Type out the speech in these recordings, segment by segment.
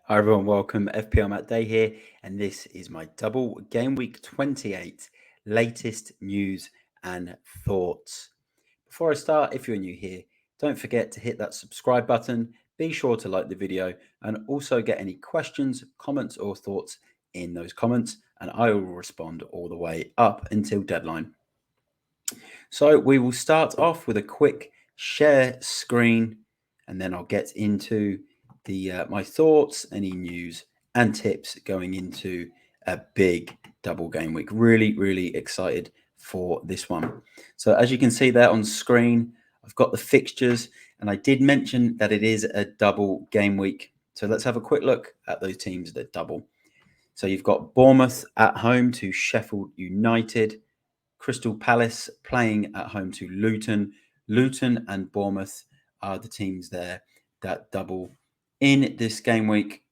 Hi everyone, welcome. FPLMattDay here, and this is my double game week 28 latest news and thoughts. Before I start, if you're new here, don't forget to hit that subscribe button. Be sure to like the video and also get any questions, comments, or thoughts in those comments, and I will respond all the way up until deadline. So we will start off with a quick share screen, and then I'll get into my thoughts, any news and tips going into a big double game week. Really excited for this one. So as you can see there on screen, I've got the fixtures, and I did mention that it is a double game week. So let's have a quick look at those teams that double. So you've got Bournemouth at home to Sheffield United. Crystal Palace playing at home to Luton. Luton and Bournemouth are the teams there that double in this game week.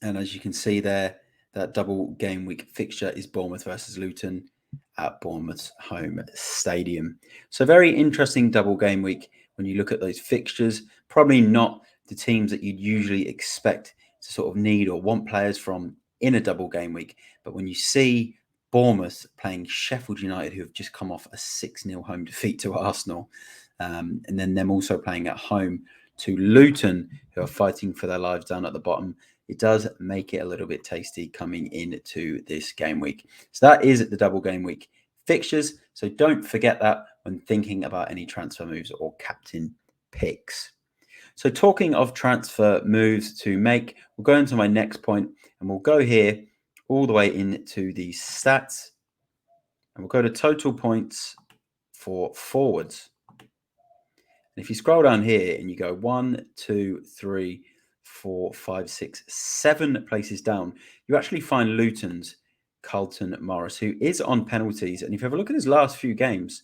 And as you can see there, that double game week fixture is Bournemouth versus Luton at Bournemouth's home stadium. So very interesting double game week when you look at those fixtures. Probably not the teams that you'd usually expect to sort of need or want players from in a double game week. But when you see Bournemouth playing Sheffield United, who have just come off a 6-0 home defeat to Arsenal, and then them also playing at home to Luton, who are fighting for their lives down at the bottom, it does make it a little bit tasty coming into this game week. So that is the double game week fixtures. So don't forget that when thinking about any transfer moves or captain picks. So talking of transfer moves to make, we'll go into my next point, and we'll go here all the way into the stats, and we'll go to total points for forwards. And if you scroll down here and you go 1, 2, 3, 4, 5, 6, 7 places down, you actually find Luton's Carlton Morris, who is on penalties. And if you have a look at his last few games,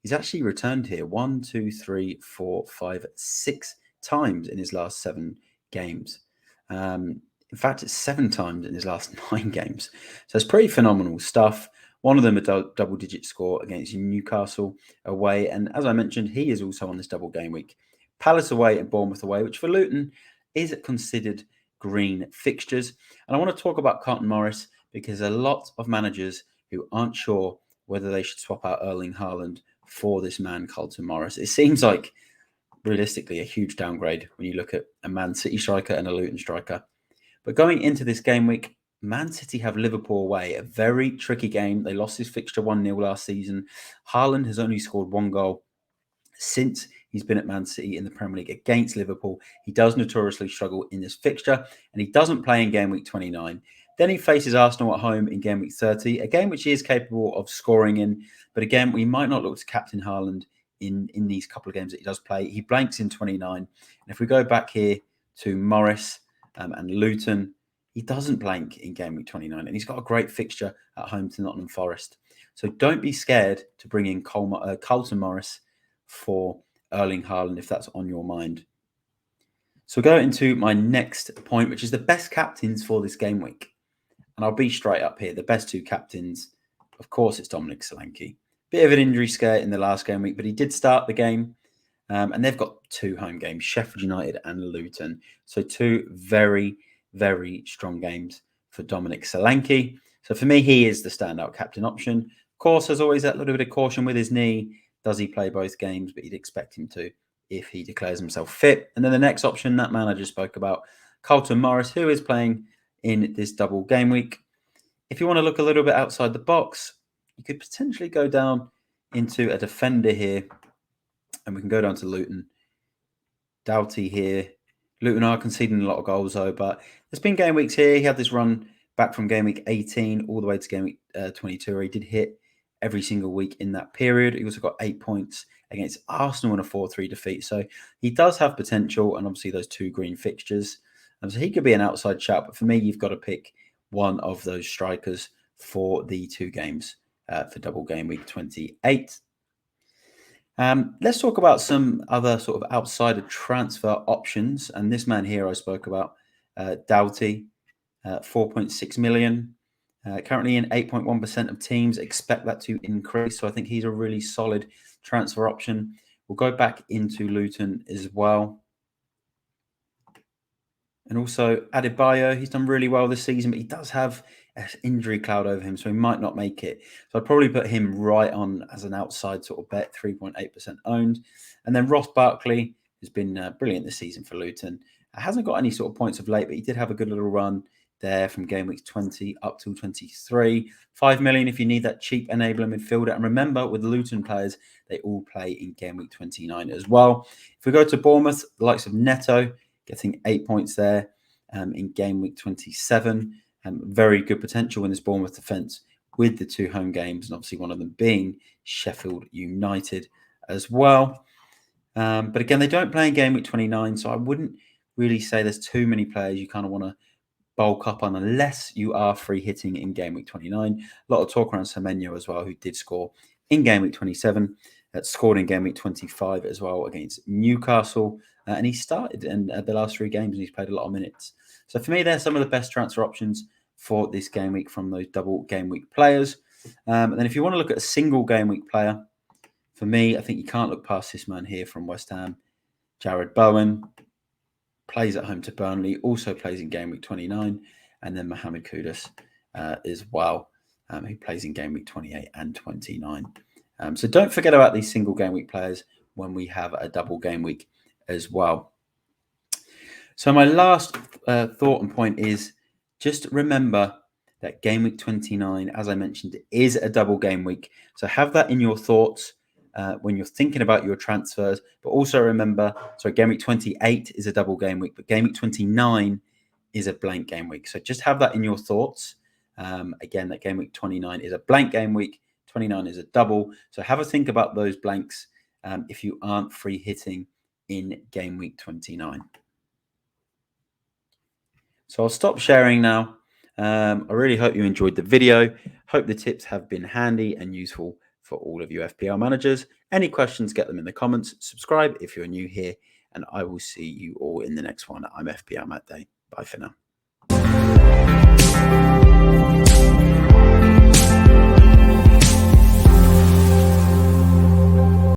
he's actually returned here 1, 2, 3, 4, 5, 6 times in his last 7 games. In fact, it's 7 times in his last 9 games. So it's pretty phenomenal stuff. One of them a double-digit score against Newcastle away. And as I mentioned, he is also on this double game week. Palace away and Bournemouth away, which for Luton is considered green fixtures. And I want to talk about Carlton Morris because a lot of managers who aren't sure whether they should swap out Erling Haaland for this man, Carlton Morris. It seems like, realistically, a huge downgrade when you look at a Man City striker and a Luton striker. But going into this game week, Man City have Liverpool away, a very tricky game. They lost his fixture 1-0 last season. Haaland has only scored 1 goal since he's been at Man City in the Premier League against Liverpool. He does notoriously struggle in this fixture, and he doesn't play in game week 29. Then he faces Arsenal at home in game week 30, a game which he is capable of scoring in. But again, we might not look to captain Haaland in these couple of games that he does play. He blanks in 29. And if we go back here to Morris and Luton, he doesn't blank in game week 29, and he's got a great fixture at home to Nottingham Forest. So don't be scared to bring in Carlton Morris for Erling Haaland if that's on your mind. So we'll go into my next point, which is the best captains for this game week. And I'll be straight up here. The best 2 captains, of course, it's Dominic Solanke. Bit of an injury scare in the last game week, but he did start the game. And they've got 2 home games, Sheffield United and Luton. So 2 very strong games for Dominic Solanke. So for me, he is the standout captain option. Of course, there's always that little bit of caution with his knee. Does he play both games? But you'd expect him to if he declares himself fit. And then the next option, that man I just spoke about, Carlton Morris, who is playing in this double game week. If you want to look a little bit outside the box, you could potentially go down into a defender here, and we can go down to Luton. Doughty here. Luton are conceding a lot of goals though, but there's been game weeks here. He had this run back from game week 18 all the way to game week 22, where he did hit every single week in that period. He also got 8 points against Arsenal in a 4-3 defeat. So he does have potential, and obviously those 2 green fixtures. So he could be an outside shout, but for me, you've got to pick one of those strikers for the 2 games for double game week 28. Let's talk about some other sort of outsider transfer options. And this man here I spoke about, Doughty, 4.6 million. Currently in 8.1% of teams. Expect that to increase. So I think he's a really solid transfer option. We'll go back into Luton as well. And also Adebayo, he's done really well this season, but he does have an injury cloud over him, so he might not make it. So I'd probably put him right on as an outside sort of bet, 3.8% owned. And then Ross Barkley has been brilliant this season for Luton. Hasn't got any sort of points of late, but he did have a good little run there from game week 20 up till 23. 5 million if you need that cheap enabler midfielder. And remember, with Luton players, they all play in game week 29 as well. If we go to Bournemouth, the likes of Neto, getting 8 points there in game week 27. Very good potential in this Bournemouth defence with the 2 home games, and obviously one of them being Sheffield United as well. But again, they don't play in game week 29, so I wouldn't really say there's too many players you kind of want to bulk up on unless you are free hitting in game week 29. A lot of talk around Semenyo as well, who did score in game week 27, scored in game week 25 as well against Newcastle. And he started in the last 3 games and he's played a lot of minutes. So for me, they're some of the best transfer options for this game week from those double game week players. And then if you want to look at a single game week player, for me, I think you can't look past this man here from West Ham, Jared Bowen. Plays at home to Burnley, also plays in game week 29, and then Mohamed Kudus as well, who plays in game week 28 and 29. So don't forget about these single game week players when we have a double game week as well. So my last thought and point is just remember that game week 29, as I mentioned, is a double game week. So have that in your thoughts when you're thinking about your transfers, but also remember, game week 28 is a double game week, but game week 29 is a blank game week. So just have that in your thoughts. Again, that game week 29 is a blank game week, 29 is a double. So have a think about those blanks if you aren't free hitting in game week 29. So I'll stop sharing now. I really hope you enjoyed the video. Hope the tips have been handy and useful for all of you FPL managers. Any questions, get them in the comments. Subscribe if you're new here, and I will see you all in the next one. I'm FPLMattDay. Bye for now.